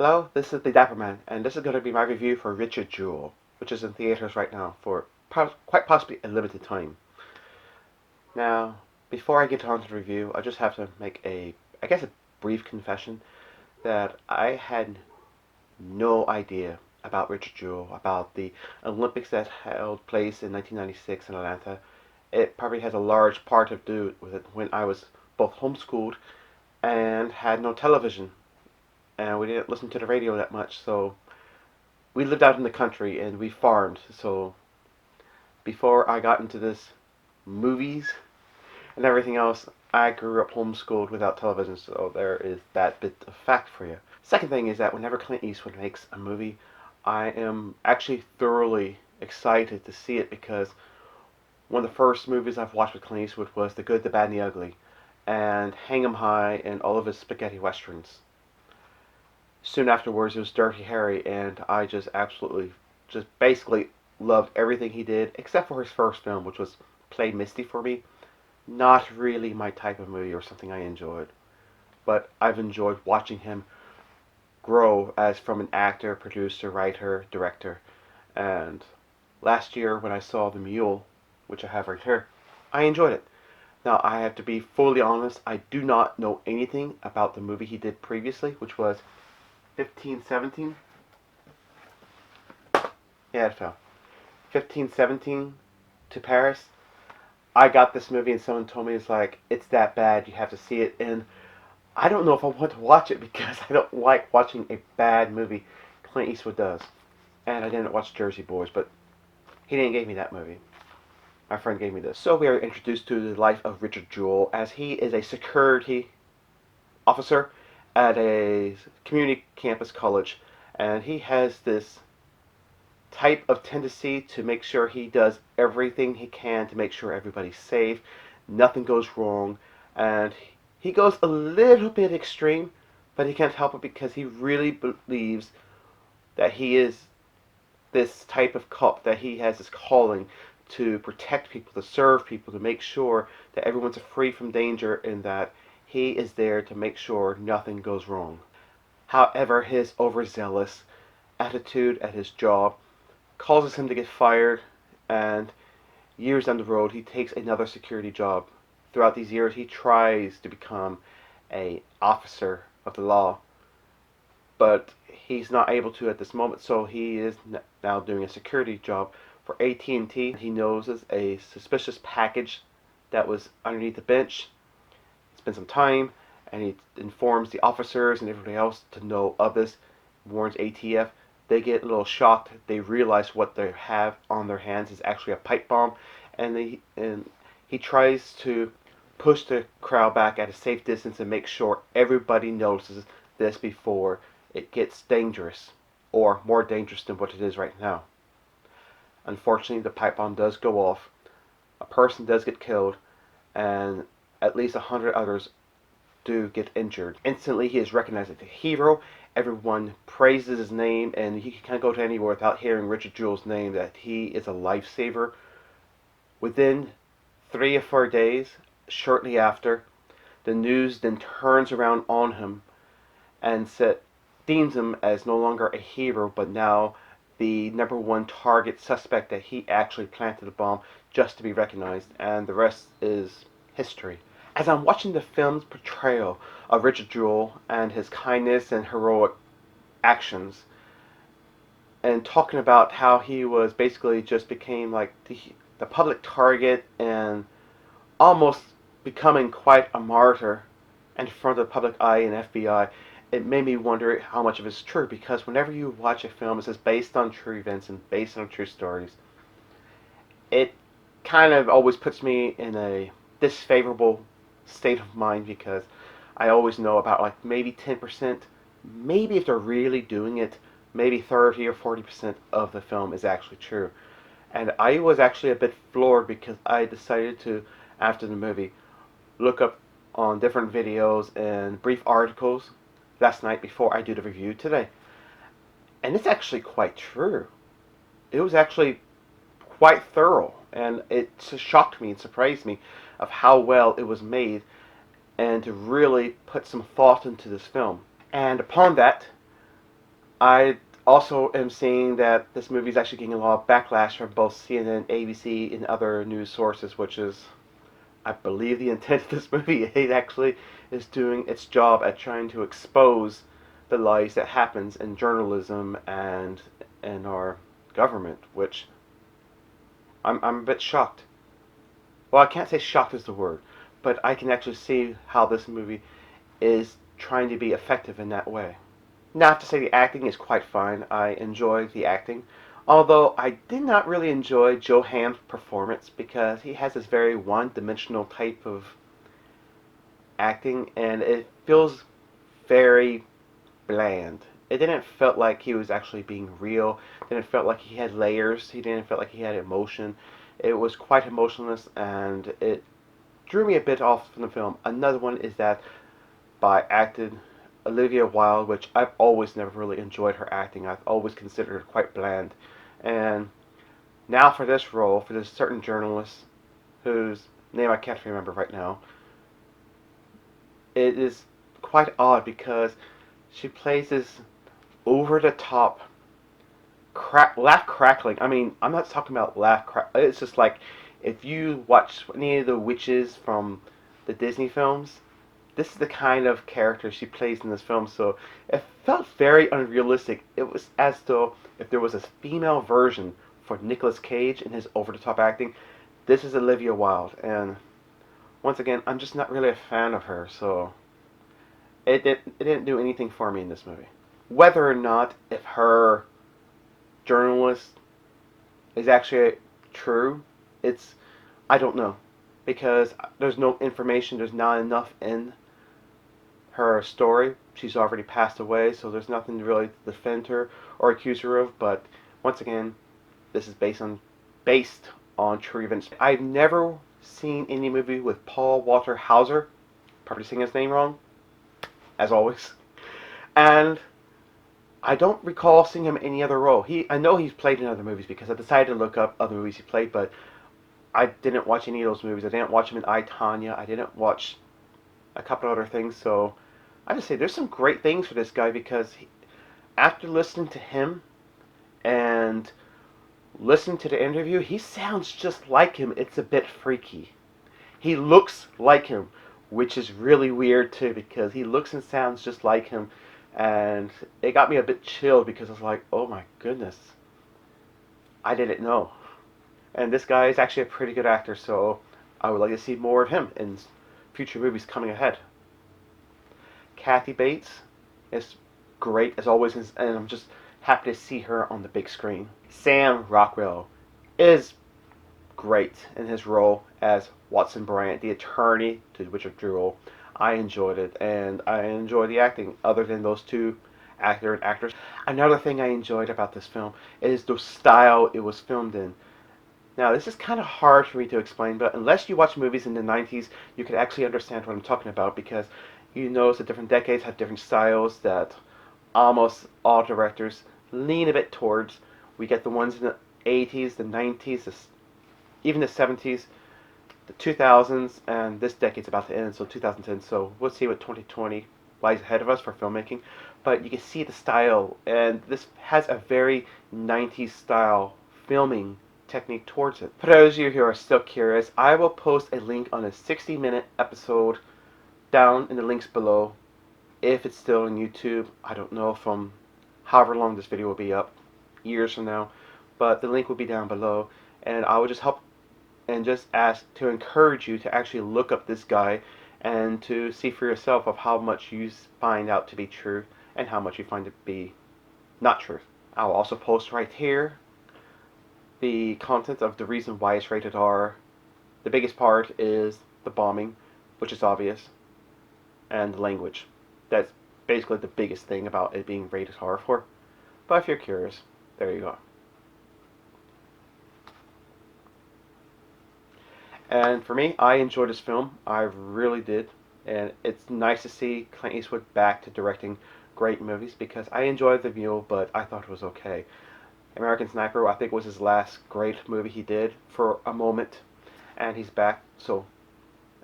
Hello, this is the Dapper Man, and this is going to be my review for Richard Jewell, which is in theaters right now for quite possibly a limited time. Now, before I get on to the review, I just have to make I guess, a brief confession that I had no idea about Richard Jewell, about the Olympics that held place in 1996 in Atlanta. It probably has a large part to do with it when I was both homeschooled and had no television, and we didn't listen to the radio that much, so we lived out in the country and we farmed. So before I got into this movies and everything else, I grew up homeschooled without television, so there is that bit of fact for you. Second thing is that whenever Clint Eastwood makes a movie, I am actually thoroughly excited to see it, because one of the first movies I've watched with Clint Eastwood was The Good, the Bad, and the Ugly, and Hang 'em High, and all of his spaghetti westerns. Soon afterwards, it was Dirty Harry, and I just absolutely, just basically loved everything he did, except for his first film, which was Play Misty for me. Not really my type of movie or something I enjoyed, but I've enjoyed watching him grow as from an actor, producer, writer, director. And last year, when I saw The Mule, which I have right here, I enjoyed it. Now, I have to be fully honest, I do not know anything about the movie he did previously, which was 1517. Yeah, it fell. 1517 to Paris. I got this movie and someone told me, it's like, it's that bad, you have to see it. And I don't know if I want to watch it, because I don't like watching a bad movie. Clint Eastwood does. And I didn't watch Jersey Boys, but he didn't give me that movie. My friend gave me this. So we are introduced to the life of Richard Jewell, as he is a security officer at a community campus college, and he has this type of tendency to make sure he does everything he can to make sure everybody's safe, nothing goes wrong, and he goes a little bit extreme, but he can't help it, because he really believes that he is this type of cop, that he has this calling to protect people, to serve people, to make sure that everyone's free from danger, and that he is there to make sure nothing goes wrong. However, his overzealous attitude at his job causes him to get fired, and years down the road, he takes another security job. Throughout these years, he tries to become an officer of the law, but he's not able to at this moment, so he is now doing a security job for AT&T. He notices a suspicious package that was underneath the bench. Spends some time, and he informs the officers and everybody else to know of this, warns ATF. They get a little shocked. They realize what they have on their hands is actually a pipe bomb, and he tries to push the crowd back at a safe distance and make sure everybody notices this before it gets dangerous, or more dangerous than what it is right now. Unfortunately, the pipe bomb does go off. A person does get killed, and at least 100 others do get injured. Instantly, he is recognized as a hero. Everyone praises his name, and he can't go to anywhere without hearing Richard Jewell's name, that he is a lifesaver. Within 3 or 4 days, shortly after, the news then turns around on him and deems him as no longer a hero, but now the number one target suspect, that he actually planted the bomb just to be recognized, and the rest is history. As I'm watching the film's portrayal of Richard Jewell and his kindness and heroic actions, and talking about how he was basically just became like the public target, and almost becoming quite a martyr in front of the public eye and FBI, it made me wonder how much of it's true, because whenever you watch a film that is based on true events and based on true stories, it kind of always puts me in a disfavorable state of mind, because I always know about like maybe 10%, maybe if they're really doing it, maybe 30 or 40% of the film is actually true. And I was actually a bit floored, because I decided to, after the movie, look up on different videos and brief articles last night before I do the review today. And it's actually quite true. It was actually quite thorough, and it shocked me and surprised me of how well it was made, and to really put some thought into this film. And upon that, I also am seeing that this movie is actually getting a lot of backlash from both CNN, ABC, and other news sources, which is, I believe, the intent of this movie. It actually is doing its job at trying to expose the lies that happens in journalism and in our government, which I'm a bit shocked. Well, I can't say shocked is the word, but I can actually see how this movie is trying to be effective in that way. Not to say the acting is quite fine. I enjoy the acting. Although I did not really enjoy Joe Hamm's performance because he has this very one-dimensional type of acting and it feels very bland. It didn't feel like he was actually being real. It didn't feel like he had layers. He didn't feel like he had emotion. It was quite emotionless and it drew me a bit off from the film. Another one is that by acted Olivia Wilde, which I've always never really enjoyed her acting. I've always considered her quite bland. And now for this role, for this certain journalist whose name I can't remember right now, it is quite odd because she plays this over the top laugh crackling. I mean, I'm not talking about laugh crack. It's just like if you watch any of the witches from the Disney films, this is the kind of character she plays in this film. So it felt very unrealistic. It was as though if there was a female version for Nicolas Cage in his over-the-top acting, this is Olivia Wilde. And once again, I'm just not really a fan of her. So it didn't do anything for me in this movie. Whether or not if her journalist is actually true, it's I don't know because there's no information. There's not enough in her story. She's already passed away, so there's nothing to really defend her or accuse her of. But once again, this is based on true events. I've never seen any movie with Paul Walter Hauser, probably saying his name wrong, as always. And I don't recall seeing him in any other role. I know he's played in other movies because I decided to look up other movies he played, but I didn't watch any of those movies. I didn't watch him in I, Tonya. I didn't watch a couple other things, so I just say there's some great things for this guy because after listening to him and listening to the interview, he sounds just like him. It's a bit freaky. He looks like him, which is really weird too because he looks and sounds just like him, and it got me a bit chilled because I was like, oh my goodness, I didn't know. And this guy is actually a pretty good actor, so I would like to see more of him in future movies coming ahead. Kathy Bates is great as always, and I'm just happy to see her on the big screen. Sam Rockwell is great in his role as Watson Bryant, the attorney to Richard Jewell. I enjoyed it, and I enjoy the acting, other than those two actor and actress. Another thing I enjoyed about this film is the style it was filmed in. Now, this is kind of hard for me to explain, but unless you watch movies in the 90s, you can actually understand what I'm talking about because you notice that different decades have different styles that almost all directors lean a bit towards. We get the ones in the 80s, the 90s, even the 70s, the 2000s, and this decade's about to end, so 2010. So we'll see what 2020 lies ahead of us for filmmaking. But you can see the style, and this has a very 90s style filming technique towards it. For those of you who are still curious, I will post a link on a 60-minute episode down in the links below. If it's still on YouTube, I don't know from however long this video will be up, years from now, but the link will be down below, and I will just help and just ask to encourage you to actually look up this guy and to see for yourself of how much you find out to be true and how much you find it to be not true. I will also post right here the content of the reason why it's rated R. The biggest part is the bombing, which is obvious, and the language. That's basically the biggest thing about it being rated R for. But if you're curious, there you go. And for me, I enjoyed this film. I really did. And it's nice to see Clint Eastwood back to directing great movies because I enjoyed The Mule, but I thought it was okay. American Sniper, I think, was his last great movie he did for a moment. And he's back, so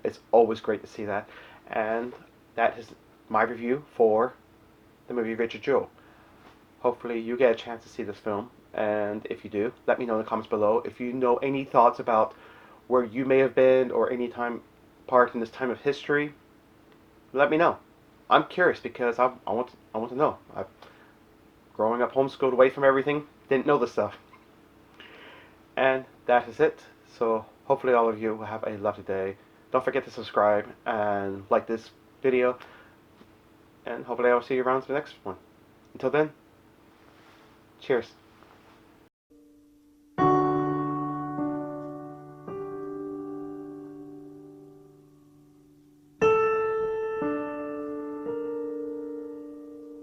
it's always great to see that. And that is my review for the movie Richard Jewell. Hopefully you get a chance to see this film, and if you do, let me know in the comments below. If you know any thoughts about where you may have been or any time part in this time of history, let me know. I'm curious because I want to know. Growing up homeschooled away from everything, didn't know this stuff. And that is it. So hopefully all of you will have a lovely day. Don't forget to subscribe and like this video. And hopefully I will see you around for the next one. Until then, cheers.